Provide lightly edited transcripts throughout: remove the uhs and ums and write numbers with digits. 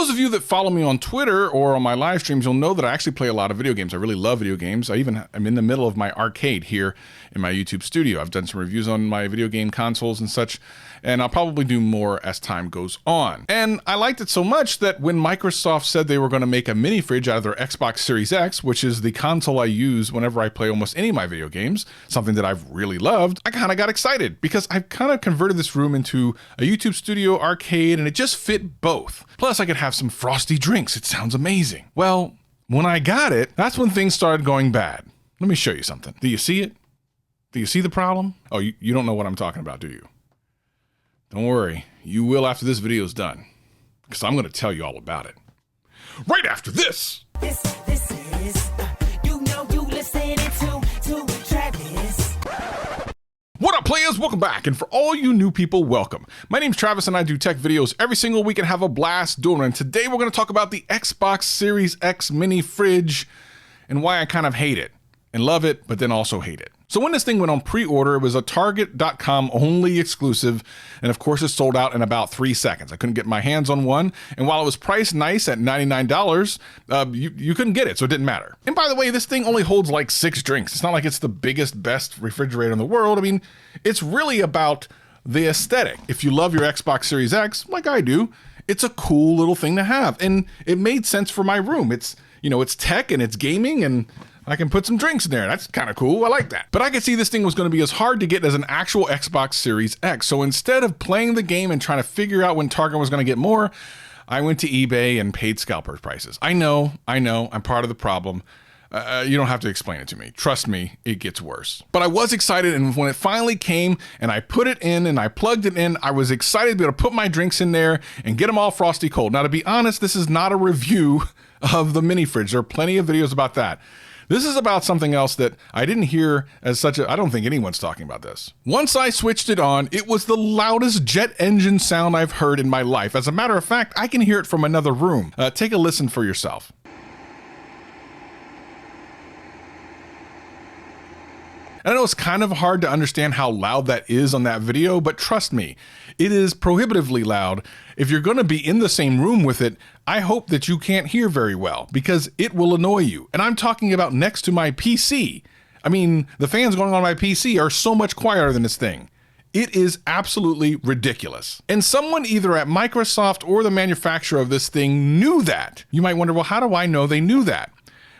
those of you that follow me on Twitter or on my live streams, you'll know that I actually play a lot of video games. I really love video games. I'm in the middle of my arcade here in my YouTube studio. I've done some reviews on my video game consoles and such, and I'll probably do more as time goes on. And I liked it so much that when Microsoft said they were going to make a mini fridge out of their Xbox Series X, which is the console I use whenever I play almost any of my video games, something that I've really loved, I kind of got excited because I've kind of converted this room into a YouTube studio arcade, and it just fit both. Plus, I could have some frosty drinks. It sounds amazing. Well, when I got it, that's when things started going bad. Let me show you something. Do you see it? Do you see the problem? Oh, you don't know what I'm talking about, do you? Don't worry, you will after this video is done, because I'm going to tell you all about it right after this. This is, you listening to Travis. What up, players? Welcome back. And for all you new people, welcome. My name's Travis and I do tech videos every single week and have a blast doing it. And today we're going to talk about the Xbox Series X mini fridge and why I kind of hate it and love it, but then also hate it. So when this thing went on pre-order, it was a Target.com only exclusive, and of course it sold out in about 3 seconds. I couldn't get my hands on one, and while it was priced nice at $99, you couldn't get it, so it didn't matter. And by the way, this thing only holds like 6 drinks. It's not like it's the biggest, best refrigerator in the world. I mean, it's really about the aesthetic. If you love your Xbox Series X, like I do, it's a cool little thing to have, and it made sense for my room. It's, you know, it's tech and it's gaming, and I can put some drinks in there. That's kind of cool. I like that. But I could see this thing was going to be as hard to get as an actual Xbox Series X. So instead of playing the game and trying to figure out when Target was going to get more, I went to eBay and paid scalper prices. I know, I'm part of the problem. You don't have to explain it to me. Trust me, it gets worse. But I was excited, and when it finally came and I put it in and I plugged it in, I was excited to be able to put my drinks in there and get them all frosty cold. Now, to be honest, this is not a review of the mini fridge. There are plenty of videos about that. This is about something else that I didn't hear as such I don't think anyone's talking about this. Once I switched it on, it was the loudest jet engine sound I've heard in my life. As a matter of fact, I can hear it from another room. Take a listen for yourself. I know it's kind of hard to understand how loud that is on that video, but trust me, it is prohibitively loud. If you're going to be in the same room with it, I hope that you can't hear very well because it will annoy you. And I'm talking about next to my PC. I mean, the fans going on my PC are so much quieter than this thing. It is absolutely ridiculous. And someone either at Microsoft or the manufacturer of this thing knew that. You might wonder, well, how do I know they knew that?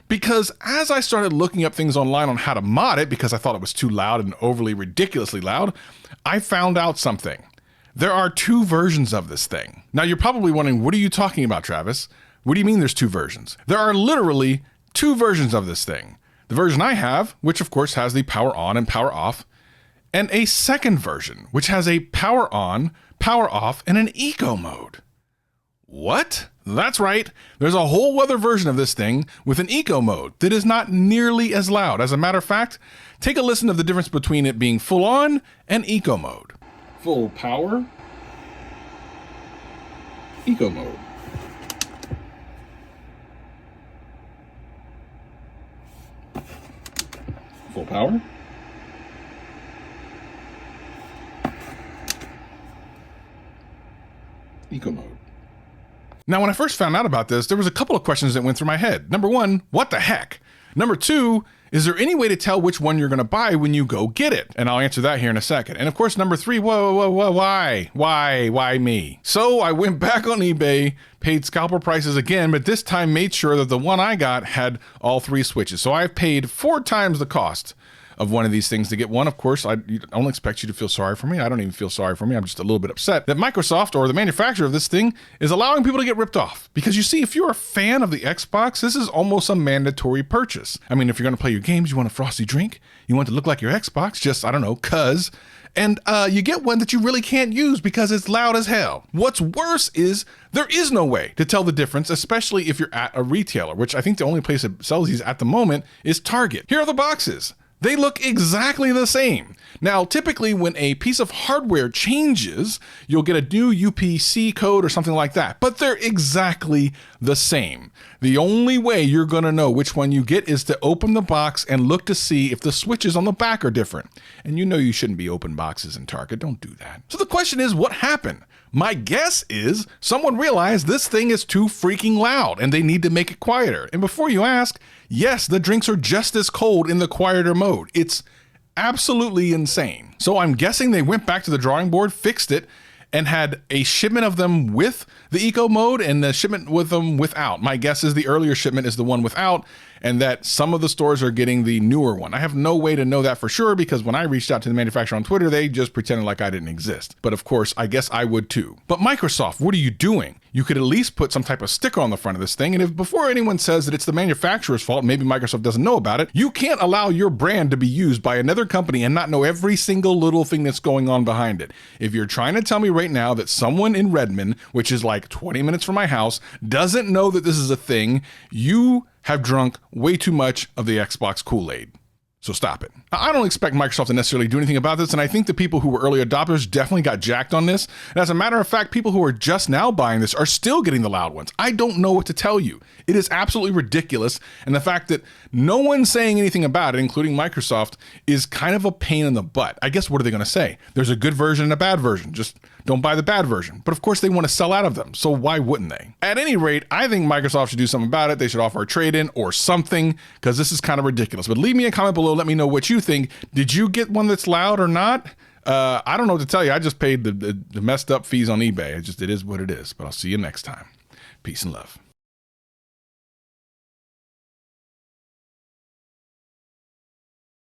Because as I started looking up things online on how to mod it, because I thought it was too loud and overly ridiculously loud, I found out something. There are 2 versions of this thing. Now you're probably wondering, what are you talking about, Travis? What do you mean there's 2 versions? There are literally 2 versions of this thing. The version I have, which of course has the power on and power off, and a second version, which has a power on, power off, and an eco mode. What? That's right. There's a whole other version of this thing with an eco mode that is not nearly as loud. As a matter of fact, take a listen of the difference between it being full on and eco mode. Full power, eco mode. Full power. Eco mode. Now, when I first found out about this, there was a couple of questions that went through my head. Number 1, what the heck? Number 2, is there any way to tell which one you're going to buy when you go get it? And I'll answer that here in a second. And of course, number 3, why me? So I went back on eBay, paid scalper prices again, but this time made sure that the one I got had all 3 switches. So I've paid 4 times the cost of one of these things to get one. Of course, I don't expect you to feel sorry for me. I don't even feel sorry for me. I'm just a little bit upset that Microsoft or the manufacturer of this thing is allowing people to get ripped off. Because you see, if you're a fan of the Xbox, this is almost a mandatory purchase. I mean, if you're going to play your games, you want a frosty drink, you want it to look like your Xbox, just, I don't know, cuz. And you get one that you really can't use because it's loud as hell. What's worse is there is no way to tell the difference, especially if you're at a retailer, which I think the only place that sells these at the moment is Target. Here are the boxes. They look exactly the same. Now, typically when a piece of hardware changes, you'll get a new UPC code or something like that, but they're exactly the same. The only way you're gonna know which one you get is to open the box and look to see if the switches on the back are different. And you know you shouldn't be open boxes in Target, don't do that. So the question is, what happened? My guess is someone realized this thing is too freaking loud and they need to make it quieter. And before you ask, yes, the drinks are just as cold in the quieter mode. It's absolutely insane. So I'm guessing they went back to the drawing board, fixed it, and had a shipment of them with the eco mode and the shipment with them without. My guess is the earlier shipment is the one without, and that some of the stores are getting the newer one. I have no way to know that for sure because when I reached out to the manufacturer on Twitter, they just pretended like I didn't exist. But of course, I guess I would too. But Microsoft, what are you doing? You could at least put some type of sticker on the front of this thing. And if before anyone says that it's the manufacturer's fault, maybe Microsoft doesn't know about it, you can't allow your brand to be used by another company and not know every single little thing that's going on behind it. If you're trying to tell me right now that someone in Redmond, which is like 20 minutes from my house, doesn't know that this is a thing, you have drunk way too much of the Xbox Kool-Aid. So stop it. I don't expect Microsoft to necessarily do anything about this, and I think the people who were early adopters definitely got jacked on this. And as a matter of fact, people who are just now buying this are still getting the loud ones. I don't know what to tell you. It is absolutely ridiculous, and the fact that no one's saying anything about it, including Microsoft, is kind of a pain in the butt. I guess what are they going to say? There's a good version and a bad version. Just don't buy the bad version. But of course they want to sell out of them, so why wouldn't they? At any rate, I think Microsoft should do something about it. They should offer a trade-in or something, because this is kind of ridiculous. But leave me a comment below. Let me know what you think. Did you get one that's loud or not? I don't know what to tell you. I just paid the messed up fees on eBay. It is what it is. But I'll see you next time. Peace and love.